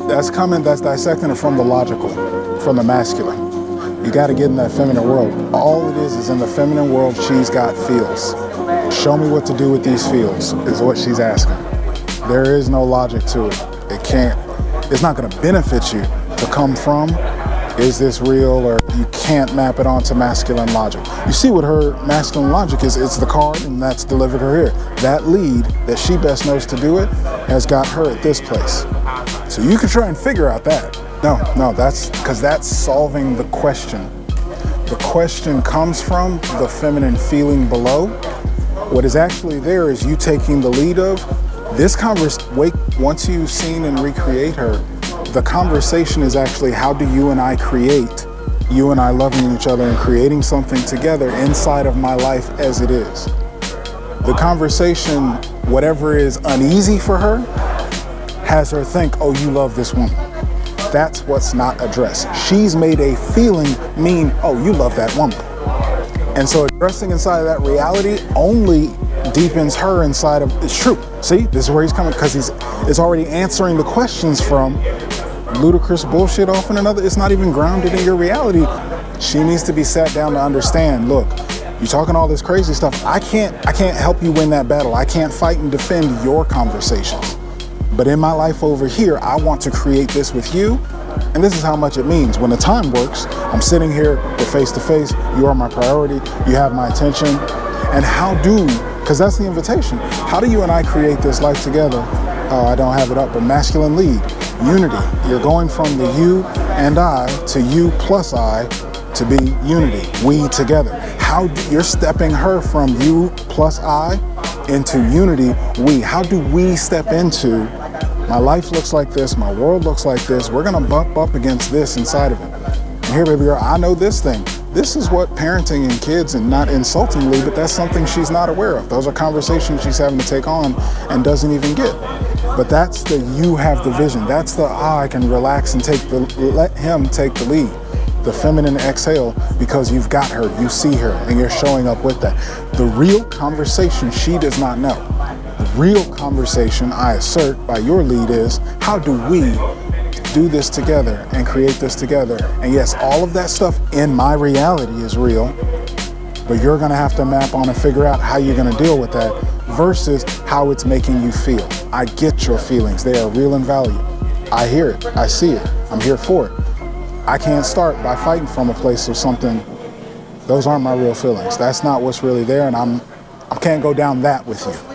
That's dissecting it from the logical, from the masculine. You got to get in that feminine world. All it is in the feminine world, she's got feels. Show me what to do with these feels, is what she's asking. There is no logic to it. It's not going to benefit you to come from, is this real, or you can't map it onto masculine logic. You see what her masculine logic is, it's the card, and that's delivered her here. That lead that she best knows to do it has got her at this place. So you can try and figure out that. No, that's because that's solving the question. The question comes from the feminine feeling below. What is actually there is you taking the lead of this conversation. Once you've seen and recreate her, the conversation is actually how do you and I create, you and I loving each other and creating something together inside of my life as it is. The conversation, whatever is uneasy for her, has her think, oh, you love this woman. That's what's not addressed. She's made a feeling mean, oh, you love that woman. And so addressing inside of that reality only deepens her inside of, it's true. See, this is where he's coming, because it's already answering the questions from ludicrous bullshit off in another. It's not even grounded in your reality. She needs to be sat down to understand, look, you're talking all this crazy stuff. I can't help you win that battle. I can't fight and defend your conversations. But in my life over here, I want to create this with you. And this is how much it means. When the time works, I'm sitting here, we're face to face. You are my priority. You have my attention. And because that's the invitation. How do you and I create this life together? Oh, I don't have it up, but masculine lead, unity. You're going from the you and I to you plus I to be unity, we together. You're stepping her from you plus I into unity, we. How do we step into my life looks like this, my world looks like this, we're gonna bump up against this inside of it. And here, baby girl, I know this thing. This is what parenting and kids, and not insultingly, but that's something she's not aware of. Those are conversations she's having to take on and doesn't even get. But that's the you have the vision. That's the I can relax and let him take the lead. The feminine exhale, because you've got her, you see her, and you're showing up with that. The real conversation she does not know. The real conversation I assert by your lead is, how do we do this together and create this together? And yes, all of that stuff in my reality is real, but you're gonna have to map on and figure out how you're gonna deal with that versus how it's making you feel. I get your feelings, they are real and valid. I hear it, I see it, I'm here for it. I can't start by fighting from a place of something, those aren't my real feelings. That's not what's really there, and I can't go down that with you.